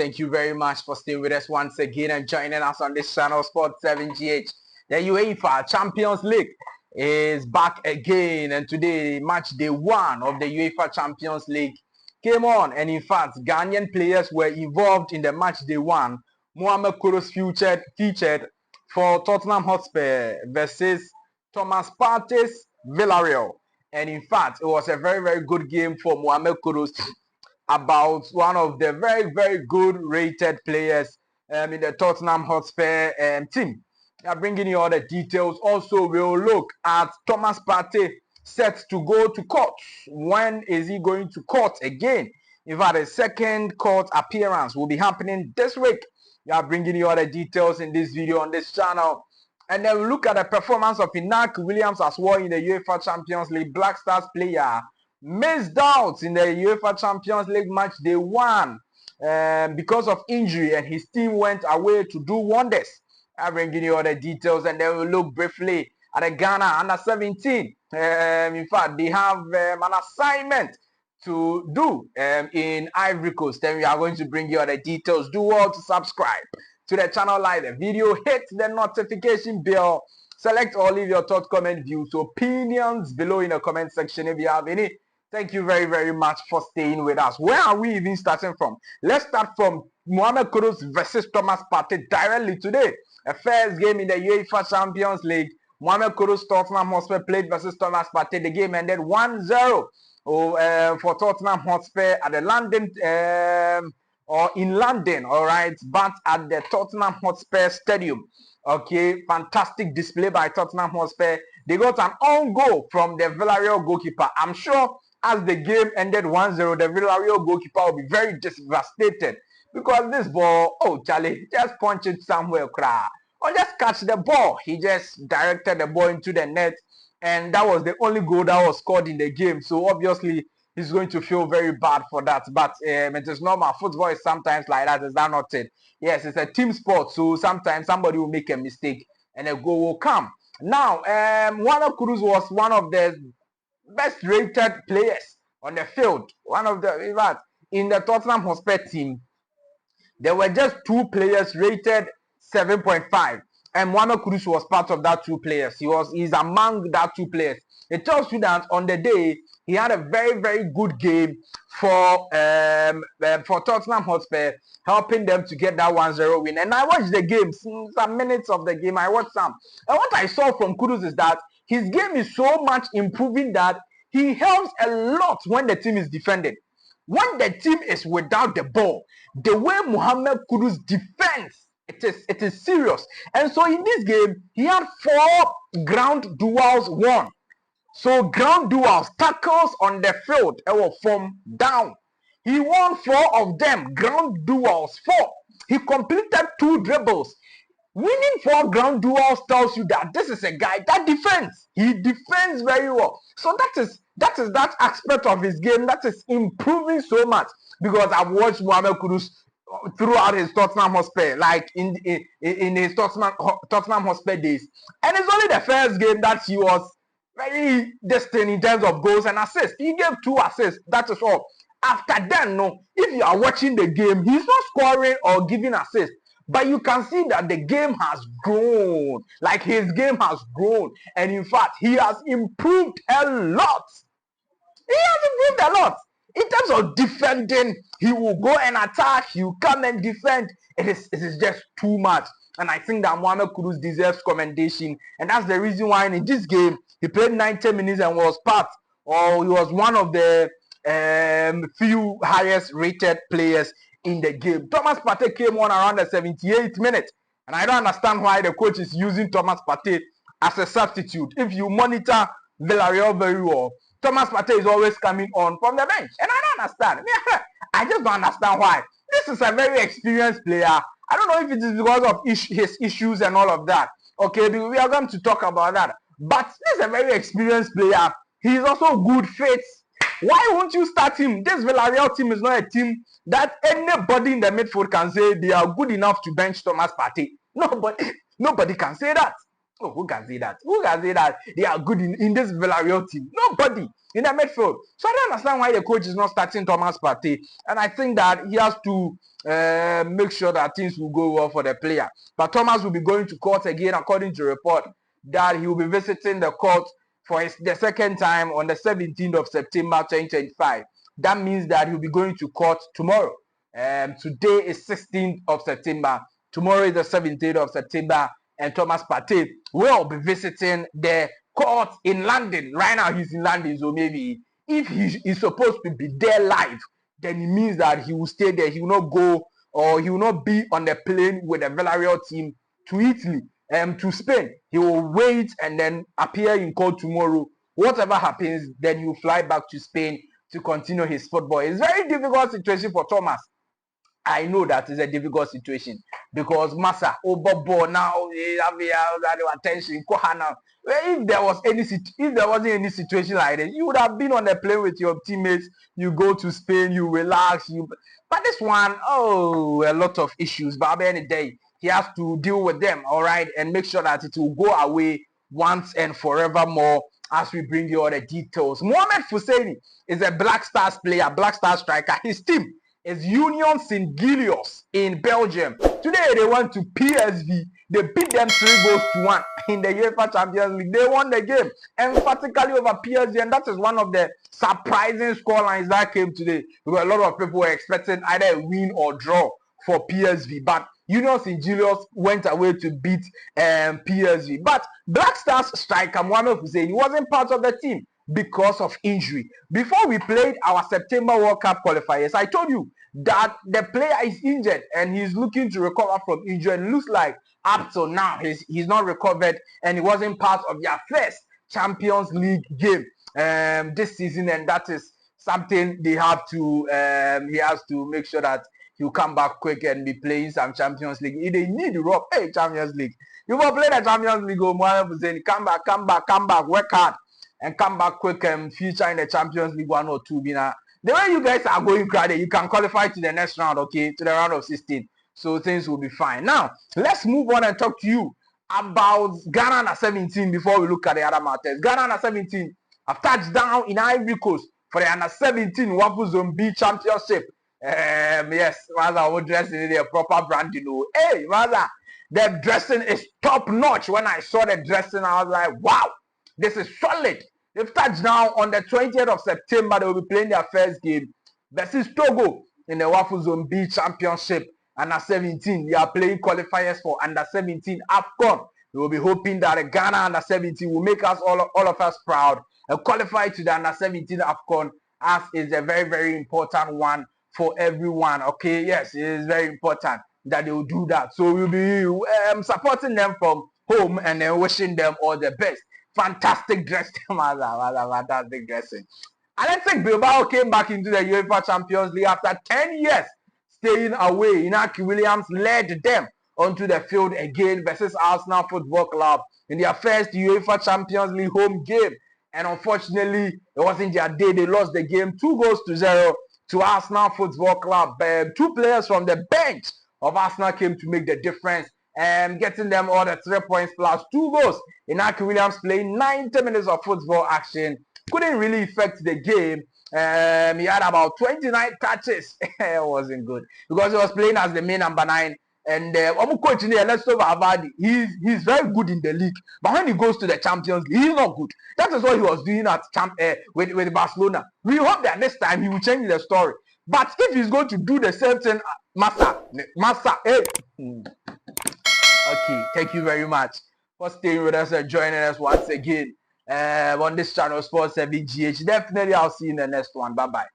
Thank you very much for staying with us once again and joining us on this channel, Sport 7GH. The UEFA Champions League is back again, and today, match day 1 of the UEFA Champions League came on, and in fact, Ghanaian players were involved in the match day 1. Mohamed Kudus featured for Tottenham Hotspur versus Thomas Partey's VILLARREAL, and in fact, it was a very, very good game for Mohamed Kudus, about one of the very, very good rated players in the Tottenham Hotspur team. I'm bringing you all the details. Also, we'll look at Thomas Partey set to go to court. When is he going to court again? In fact, a second court appearance will be happening this week. I'm bringing you all the details in this video on this channel. And then we'll look at the performance of Inaki Williams as well in the UEFA Champions League. Black Stars player missed out in the UEFA Champions League match day 1 because of injury, and his team went away to do wonders. I'll bring you all the details, and then we'll look briefly at the Ghana under 17. In fact, they have an assignment to do in Ivory Coast. Then we are going to bring you all the details. Do well to subscribe to the channel, like the video, hit the notification bell, select or leave your thoughts, comment, views, opinions below in the comment section if you have any. Thank you very, very much for staying with us. Where are we even starting from? Let's start from Mohamed Kudus versus Thomas Partey directly today. A first game in the UEFA Champions League. Mohamed Kudus, Tottenham Hotspur played versus Thomas Partey. The game ended 1-0 for Tottenham Hotspur at the London, or in London, all right, but at the Tottenham Hotspur Stadium. Okay, fantastic display by Tottenham Hotspur. They got an own goal from the VILLARREAL goalkeeper. I'm sure as the game ended 1-0, the VILLARREAL goalkeeper will be very devastated, because this ball, oh Charlie, just punch it somewhere, cry, or just catch the ball. He just directed the ball into the net, and that was the only goal that was scored in the game. So obviously, he's going to feel very bad for that. But it is normal. Football is sometimes like that. Is that not it? Yes, it's a team sport. So sometimes somebody will make a mistake and a goal will come. Now, Mohamed Kudus was one of the best rated players on the field. One of the, in the Tottenham Hotspur team, there were just 2 players rated 7.5. And Mohamed Kudus was part of that 2 players. He's among that 2 players. It tells you that on the day, he had a very, very good game for Tottenham Hotspur, helping them to get that 1-0 win. And I watched the game, some minutes of the game, I watched some. And what I saw from Kudus is that his game is so much improving that he helps a lot when the team is defending. When the team is without the ball, the way Mohamed Kudus defends, it is serious. And so in this game, he had 4 ground duels won. So ground duels, tackles on the field, from down. He won 4 of them, ground duels, 4. He completed 2 dribbles. Winning 4 ground duels tells you that this is a guy that defends. He defends very well. So that is that aspect of his game that is improving so much, because I've watched Mohamed Kudus throughout his Tottenham Hotspur, like in his Tottenham Hotspur days. And it's only the first game that he was very distant in terms of goals and assists. He gave 2 assists, that is all. After that, no, if you are watching the game, he's not scoring or giving assists, but you can see that the game has grown. Like, his game has grown, and in fact, he has improved a lot. He has improved a lot. In terms of defending, he will go and attack, he will come and defend. It is just too much. And I think that Mohamed Kudus deserves commendation. And that's the reason why in this game, he played 90 minutes and was he was one of the few highest rated players in the game. Thomas Partey came on around the 78th minute. And I don't understand why the coach is using Thomas Partey as a substitute. If you monitor VILLARREAL very well, Thomas Partey is always coming on from the bench. And I don't understand. I just don't understand why. This is a very experienced player. I don't know if it is because of his issues and all of that. Okay, we are going to talk about that. But this is a very experienced player. He is also good fit. Why won't you start him? This VILLARREAL team is not a team that anybody in the midfield can say they are good enough to bench Thomas Partey. Nobody can say that. Oh, who can say that? Who can say that they are good in this Villarreal team? Nobody in the midfield. So I don't understand why the coach is not starting Thomas Partey. And I think that he has to make sure that things will go well for the player. But Thomas will be going to court again, according to report, that he will be visiting the court for the second time on the 17th of September 2025. That means that he'll be going to court tomorrow. Today is 16th of September. Tomorrow is the 17th of September. And Thomas Partey will be visiting the court in London. Right now he's in London, so maybe if he is supposed to be there live, then it means that he will stay there. He will not go, or he will not be on the plane with the Villarreal team to Italy, to Spain. He will wait and then appear in court tomorrow. Whatever happens, then he will fly back to Spain to continue his football. It's a very difficult situation for Thomas. I know that is a difficult situation because Massa over now attention. If there wasn't any situation like this, you would have been on the plane with your teammates. You go to Spain, you relax, but this one, a lot of issues. But at the end of the day, he has to deal with them, all right, and make sure that it will go away once and forevermore. As we bring you all the details, Mohamed Fousseni is a Black Stars player, Black Stars striker. His team is U17 in Belgium. Today they went to PSV. They beat them 3-1 in the UEFA Champions League. They won the game emphatically over PSV, and that is one of the surprising scorelines that came today because a lot of people were expecting either a win or draw for PSV, but U17 went away to beat PSV. But Black Stars striker Mohamed Fousseni wasn't part of the team because of injury. Before we played our September World Cup qualifiers, I told you that the player is injured and he's looking to recover from injury. And it looks like up till now he's not recovered and he wasn't part of their first Champions League game this season, and that is something they have to he has to make sure that he'll come back quick and be playing some Champions League. If they need to rock, Champions League. You will play the Champions League, Mohamed Fousseni, come back, work hard and come back quick and feature in the Champions League 1 or 2. The way you guys are going, you can qualify to the next round, okay, to the round of 16. So things will be fine. Now, let's move on and talk to you about Ghana under 17 before we look at the other matters. Ghana under 17 have touched down in Ivory Coast for the under 17 Wafu Zone B Championship. Yes, rather, we're dressing in a proper brand, Hey, rather, the dressing is top notch. When I saw the dressing, I was like, wow, this is solid. They've touched down on the 20th of September. They will be playing their first game versus Togo in the Wafu Zone B Championship. Under 17, they are playing qualifiers for under 17 AFCON. We will be hoping that the Ghana under 17 will make us all of us proud and qualify to the under 17 AFCON, as is a very, very important one for everyone. Okay, yes, it is very important that they will do that. So we'll be supporting them from home and then wishing them all the best. Fantastic dressing, fantastic dressing. Athletic Bilbao came back into the UEFA Champions League after 10 years staying away. Inaki Williams led them onto the field again versus Arsenal Football Club in their first UEFA Champions League home game. And unfortunately, it wasn't their day. They lost the game 2-0 to Arsenal Football Club. 2 players from the bench of Arsenal came to make the difference and getting them all the 3 points plus 2 goals. Inaki Williams playing 90 minutes of football action. Couldn't really affect the game. He had about 29 touches. It wasn't good because he was playing as the main number 9. And coach in let's talk about he's very good in the league, but when he goes to the Champions League, he's not good. That is what he was doing at with Barcelona. We hope that this time he will change the story. But if he's going to do the same thing, Massa, hey. Okay, thank you very much for staying with us and joining us once again on this channel, Sports 7GH. Definitely, I'll see you in the next one. Bye bye.